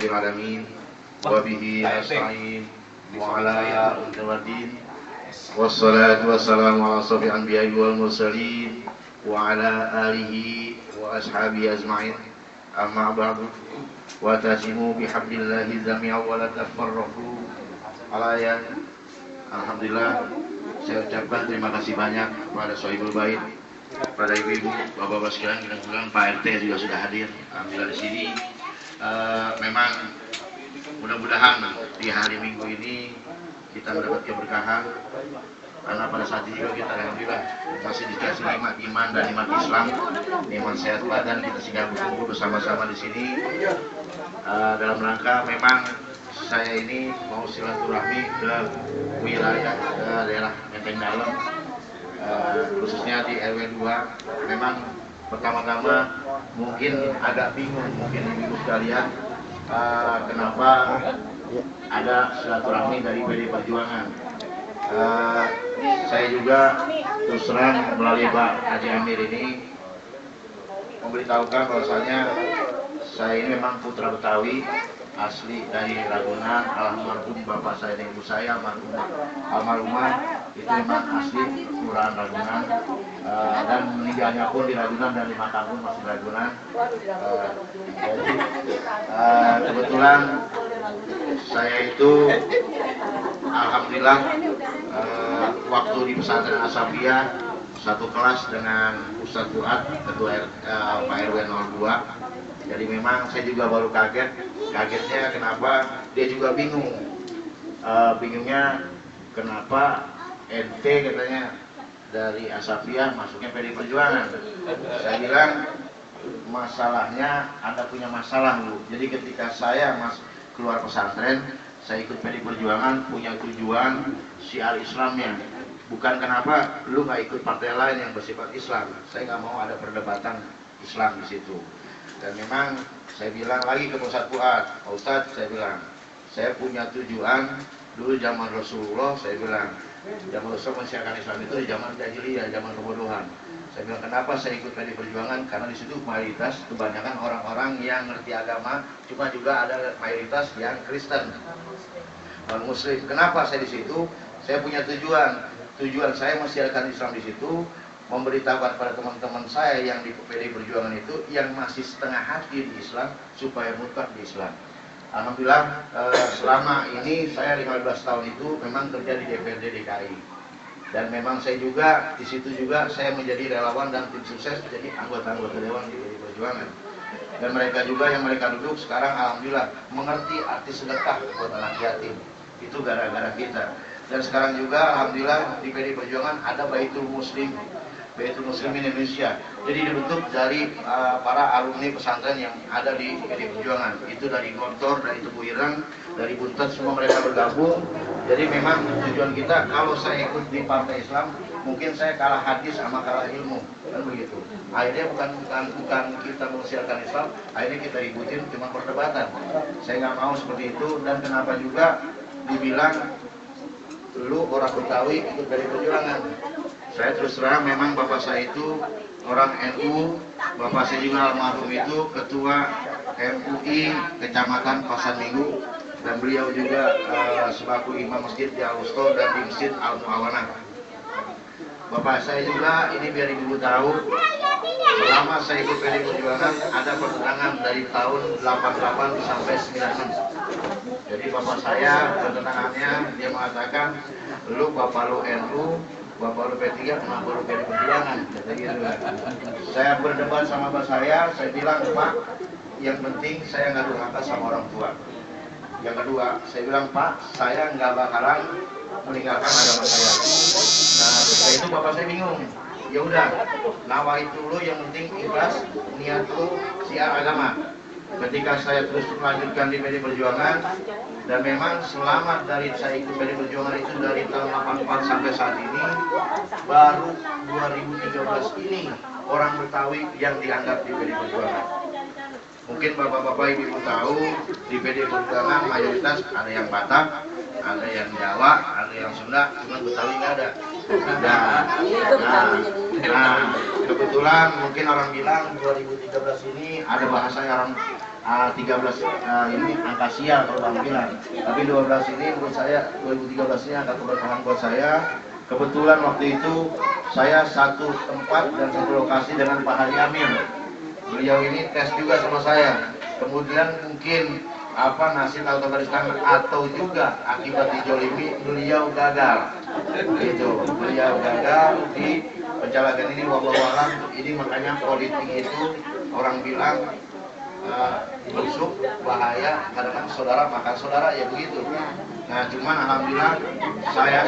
Alamin wa bihi nasta'in wa ala al-wadin wassalatu wassalamu ala asrofil anbiya'i wal mursalin wa ala alihi wa ashabihi ajma'in amma ba'du wa tasimu bihablillahi jami'a wa la tafarraqu alayat. Alhamdulillah, saya ucapkan terima kasih banyak kepada Sohibul Bait, pada ibu-ibu, bapak-bapak sekalian, kemudian Pak RT juga sudah hadir. Alhamdulillah di sini. Memang mudah-mudahan di hari Minggu ini kita mendapat keberkahan, karena pada saat ini juga kita alhamdulillah masih dikasih nikmat iman dan nikmat Islam, nikmat sehat badan. Kita singgah berkumpul bersama-sama di sini dalam rangka memang saya ini mau silaturahmi ke wilayah ke daerah Menteng Dalam, khususnya di RW 2. Memang pertama-tama mungkin agak bingung mungkin ibu sekalian, kenapa ada silaturahmi dari PD Perjuangan. Saya juga terus terang melalui Pak Haji Amir ini memberitahukan bahwasanya saya ini memang putra Betawi, asli dari Ragunan. Almarhum bapak saya dan ibu saya almarhumah itu memang asli kelurahan Ragunan, dan meninggalnya pun di Ragunan dan 5 tahun masih di Ragunan. Jadi kebetulan saya itu alhamdulillah waktu di pesantren Asabiyah satu kelas dengan Ustadz Fuad, ketua Pak RW 02. Jadi memang saya juga baru kagetnya kenapa dia juga bingung, bingungnya kenapa ente katanya dari Asabiyah masuknya PD Perjuangan. Saya bilang masalahnya Anda punya masalah lu. Jadi ketika saya keluar pesantren, saya ikut PD Perjuangan punya tujuan syiar Islamnya, bukan kenapa lu nggak ikut partai lain yang bersifat Islam. Saya nggak mau ada perdebatan Islam di situ. Dan memang saya bilang lagi ke Ustadz Fuad, Pak Ustadz, saya bilang saya punya tujuan dulu zaman Rasulullah. Saya bilang zaman Rasulullah mensiarkan Islam itu di zaman jahiliyah, zaman kebodohan. Saya bilang kenapa saya ikut PD Perjuangan, karena di situ mayoritas kebanyakan orang-orang yang ngerti agama, cuma juga ada mayoritas yang Kristen, non Muslim. Kenapa saya di situ? Saya punya tujuan saya mensiarkan Islam di situ, memberitahukan pada teman-teman saya yang di PD Perjuangan itu yang masih setengah hati di Islam supaya mutlak di Islam. Alhamdulillah selama ini saya 15 tahun itu memang kerja di DPRD DKI, dan memang saya juga di situ juga saya menjadi relawan dan tim sukses jadi anggota-anggota dewan di PD Perjuangan. Dan mereka juga yang mereka duduk sekarang alhamdulillah mengerti arti sedekah buat anak yatim, itu gara-gara kita. Dan sekarang juga alhamdulillah di PD Perjuangan ada Baitul Muslimin Indonesia. Jadi dibentuk dari para alumni pesantren yang ada di PD Perjuangan. Itu dari Gontor, dari Tubuh Ireng, dari Buntet, semua mereka bergabung. Jadi memang tujuan kita, kalau saya ikut di partai Islam, mungkin saya kalah hadis sama kalah ilmu, kan begitu. Akhirnya bukan kita mensiarkan Islam, akhirnya kita ributin cuma perdebatan. Saya nggak mau seperti itu. Dan kenapa juga dibilang lu orang Betawi ikut dari Perjuangan. Saya terus terang memang bapak saya itu orang NU, bapak saya juga almarhum itu ketua MUI Kecamatan Pasar Minggu, dan beliau juga sebagai imam masjid di Al-Wusta dan di Masjid Al-Muawanah. Bapak saya juga, ini biar ibu tahu, selama saya ikut PD Perjuangan ada pertentangan dari tahun 88 sampai 96. Jadi bapak saya pertentangannya dia mengatakan, lu bapak lu NU, bapak lu P3, kenapa lu PD Perjuangan? Saya berdebat sama bapak saya bilang, Pak, yang penting saya nggak durhaka sama orang tua. Yang kedua, saya bilang, Pak, saya nggak bakalan meninggalkan agama saya. Nah, setelah itu bapak saya bingung. Ya udah, nawa itu lu yang penting ikhlas, niat lu siar agama. Ketika saya terus melanjutkan di PD Perjuangan, dan memang selama dari saya ikut PD Perjuangan itu dari tahun 84 sampai saat ini, baru 2013 ini orang Betawi yang dianggap di PD Perjuangan. Mungkin bapak-bapak ibu tahu di PD Perjuangan mayoritas ada yang Batak, ada yang Jawa, ada yang Sunda, cuma Betawi nggak ada. Nah, kebetulan mungkin orang bilang 2013 ini ada bahasanya orang 13 ini angka sial kalau Bang bilang, tapi 12 ini menurut saya 2013 ini angka keberkahan buat saya. Kebetulan waktu itu saya satu tempat dan satu lokasi dengan Pak Haji Amin. Beliau ini tes juga sama saya. Kemudian mungkin nasib atau juga akibat dijolimi beliau gagal. Gitu, beliau gagal di pencalegan ini. Wallahu alam. Ini makanya politik itu orang bilang busuk, bahaya, kadang-kadang saudara makan saudara, ya begitu. Nah cuman alhamdulillah saya